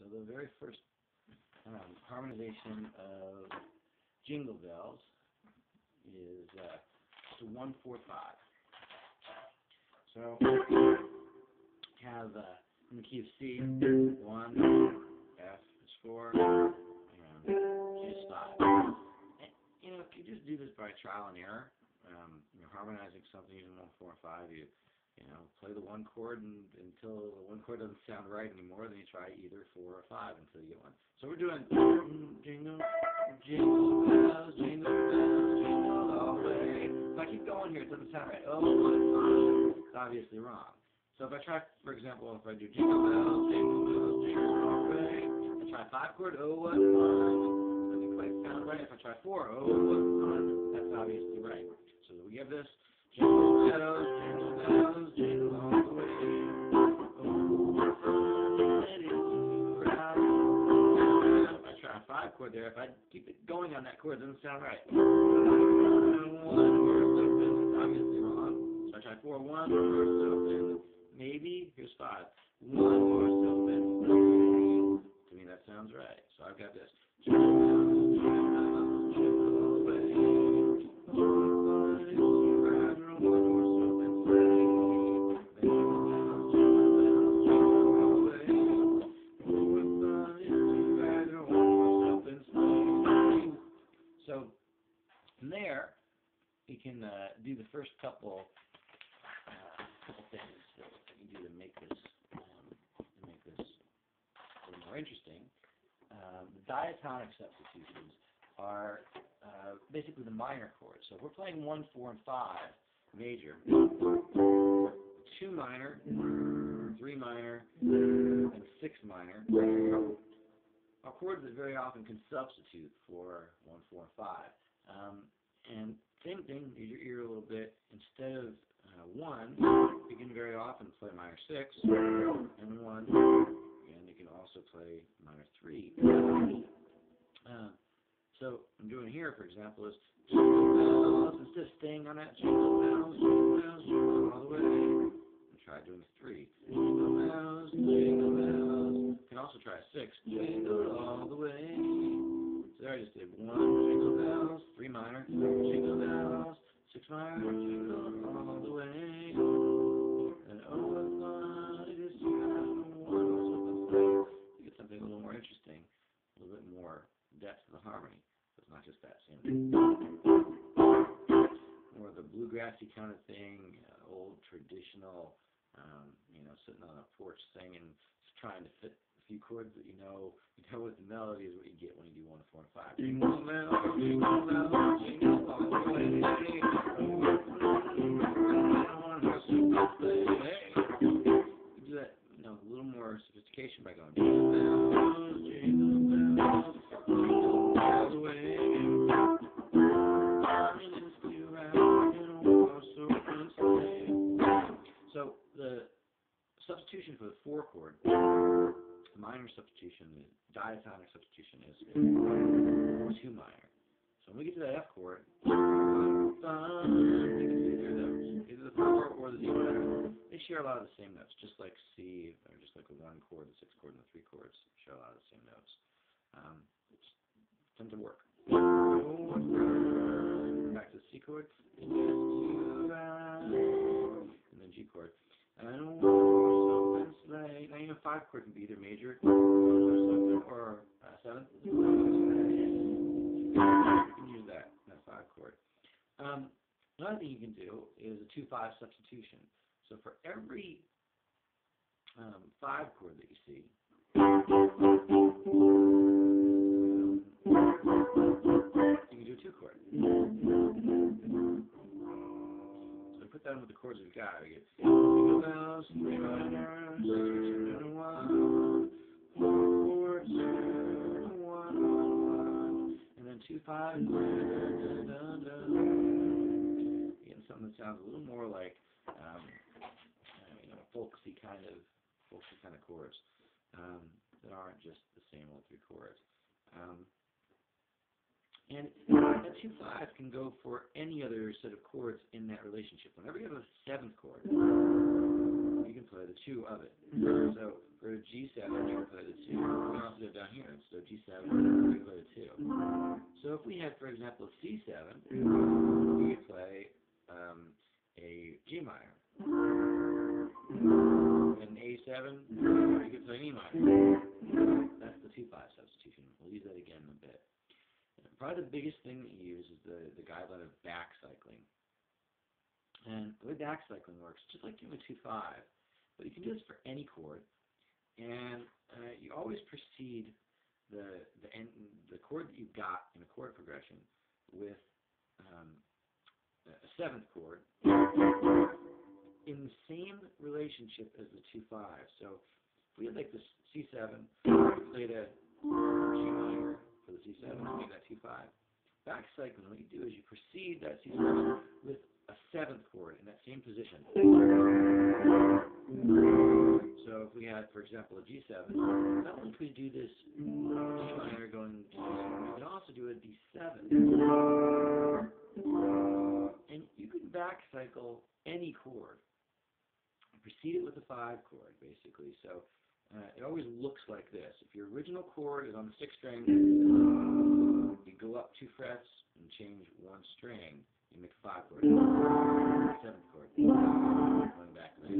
So the very first harmonization of Jingle Bells is to 1-4-5. So have in the key of C, 1, F is 4, and G is 5. And, if you just do this by trial and error, harmonizing something using 1, 4, and 5, you play the one chord until the one chord doesn't sound right anymore. Then you try either 4 or 5 until you get one. So we're doing jingle, jingle bells, jingle bells, jingle all the way. If I keep going here, it doesn't sound right. Oh, it's obviously wrong. So if I try, for example, if I do jingle bells, jingle bells, jingle all the way, I try 5 chord, oh what fun. Doesn't quite sound right. If I try 4, oh what fun. That's obviously right. So we give this jingle bells, jingle all the way. Oh, what fun it is to ride. If I try a 5 chord there, if I keep it going on that chord, it doesn't sound right. 1 or something, obviously wrong. So I try 4, 1 or something, maybe. Here's 5. 1 or something. To me, that sounds right. So I've got this. Jingle bells, jingle all the way. So from there, you can do the first couple things that you can do to make this a little more interesting. The diatonic substitutions are basically the minor chords. So if we're playing 1, 4, and 5 major, 2 minor, 3 minor, and 6 minor are chords that very often can substitute for 1, 4, and 5. And same thing, use your ear a little bit. Instead of 1, you can very often play minor 6 and 1, and you can also play minor 3. So I'm doing here, for example, is jingle bells. Instead of staying on that jingle bells, jingle all the way. And try doing 3. Jingle bells, jingle bells. You can also try 6. Jingle all the way. So there I just did 1 jingle bells, 3 minor, jingle bells, 6 minor, jingle all the way. And oh, what fun it is to have 1 or something. You get something a little more interesting, a little bit more depth to the harmony. So it's not just that same more of the bluegrassy kind of thing, old traditional, sitting on a porch singing, just trying to fit a few chords that you know with the melody is what you get when you do 1, 4, and 5. Jingle bells, jingle bells, jingle all the way. You do that, a little more sophistication by going jingle bells, jingle bells, jingle all the way. So the substitution for the 4 chord, the minor substitution, the diatonic substitution is 2 minor. So when we get to that F chord, you can either the 4 or the D minor. They share a lot of the same notes, just like C, or just like the 1 chord, the 6 chord, and the 3 chords share a lot of the same notes. It tends to work. Back to the C chord, and then G chord. And I don't want something sleigh. Now 5 chord can be either major or 7. You can use that 5 chord. Another thing you can do is a 2-5 substitution. So for every 5 chord that you see, you can do a 2 chord. So put that in with the chords we've got. We get jingle bells, 3 minor, 6 and 1, 4 chords, 1, 1, 1, and then 2, 5. Getting something that sounds a little more like folksy kind of chords that aren't just the same old 3 chords. And that 2-5 can go for any other set of chords in that relationship. Whenever you have a 7th chord, you can play the 2 of it. So for G7, you can play the 2. We can also do it down here. So G7, we can play the 2. So if we had, for example, C7, we could play a G minor. And A7, you could play an E minor. That's the 2-5 substitution. We'll use that again in a bit. And probably the biggest thing that you use is the guideline of back cycling. And the way back cycling works, just like doing a 2-5, but you can do this for any chord. And you always precede the chord that you've got in a chord progression with a 7th chord in the same relationship as the 2-5. So if we had like this C7, we played a G minor for the C7, and made that 2-5. Back cycling, what you do is you precede that C7 with a 7th chord in that same position. So if we had, for example, a G7, not only could we do this G minor going to G7, we could also do a D7. And you can back cycle any chord. Precede it with a 5 chord, basically. So it always looks like this. If your original chord is on the 6th string, you go up 2 frets and change 1 string. You make a 5 chord, 7th chord, going back to that.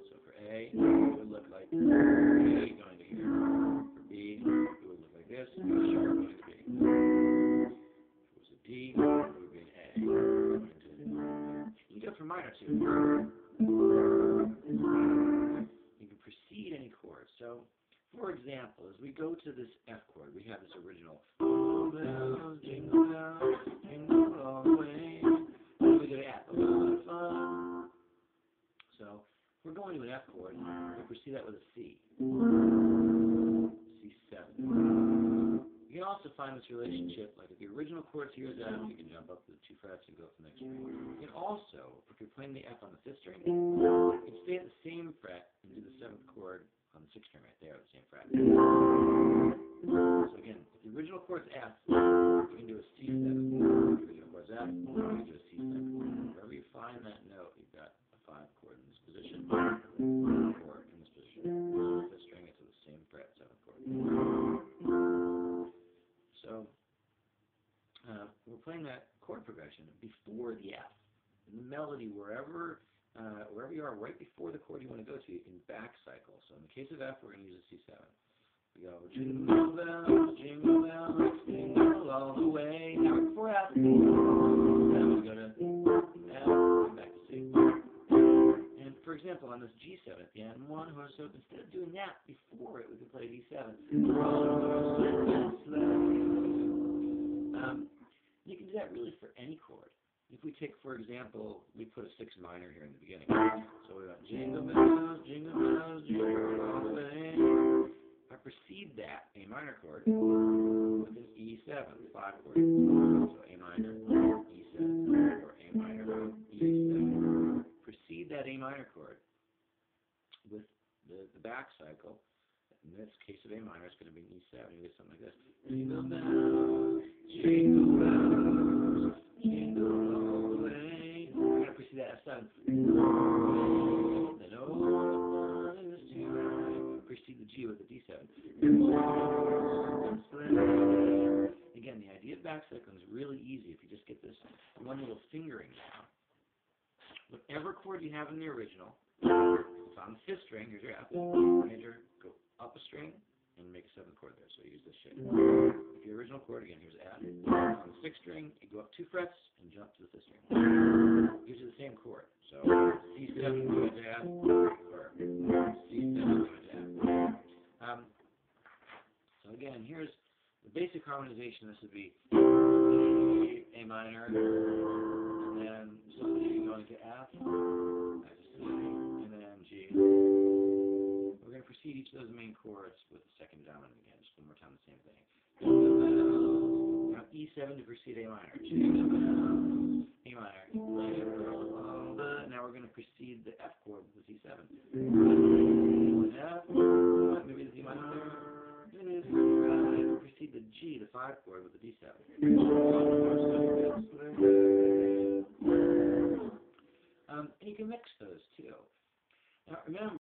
So for A, it would look like A going to here. For B, it would look like this, sharp going to B. If it was a D, it would be an A. Going to here. You can do it for minor too. You can precede any chord. So, for example, as we go to this F chord, we have this original jingle bells, jingle all the way. And we go to F, a lot of fun. So, if we're going to an F chord, we precede that with a C. C7. You can also find this relationship, like if the original chord here is F, you can jump up to the 2 frets and go up the next string. You can also, if you're playing the F on the 5th string, you can stay at the same fret and do the 7th chord on the 6th string right there at the same fret. So again, if the original chord is F, you can do a C7. If the original chord is F, you can do a C7. Wherever you find that note, you've got a 5 chord in this position, or in this position. On the 5th string, it's at the same fret, 7th chord. So we're playing that chord progression before the F. And the melody, wherever you are, right before the chord you want to go to, you can back cycle. So in the case of F, we're going to use a C7. We go jingle bells, jingle all the way. Now before F, then we go to F, and back to C. And for example, on this G7 at the end, so instead of doing that before it, we could play D7. You can do that really for any chord. If we take, for example, we put a 6 minor here in the beginning. So we got jingle bells, jingle all the way. If I precede that A minor chord with an E7, 5 chord. So A minor, E7, or A minor, E7. Precede that A minor chord with the back cycle. In this case of A minor, it's going to be an E7. You get something like this. Jingle bells, jingle bells, jingle all the way. We're going to precede that F7. Then oh, the fun is to ride. Precede the G with the D7. Again, the idea of back cycling is really easy if you just get this one little fingering down. Whatever chord you have in the original, it's on the 5th string. Here's your F major. Go up a string and make a 7th chord there. So you use this shape. If your original chord, again, here's F. On the 6th string, you go up 2 frets and jump to the 5th string. Gives you the same chord. So C7 going to F, or C7 going to F. So again, here's the basic harmonization. This would be A minor, and then so G going to F, back to C, and then G. We're going to precede each of those main chords with the 2nd dominant again, just one more time, the same thing. Now E7 to precede A minor. A minor. Now we're going to precede the F chord with E7. F, maybe the D minor there. Precede the G, the 5 chord, with the D7. And you can mix those too. Now remember,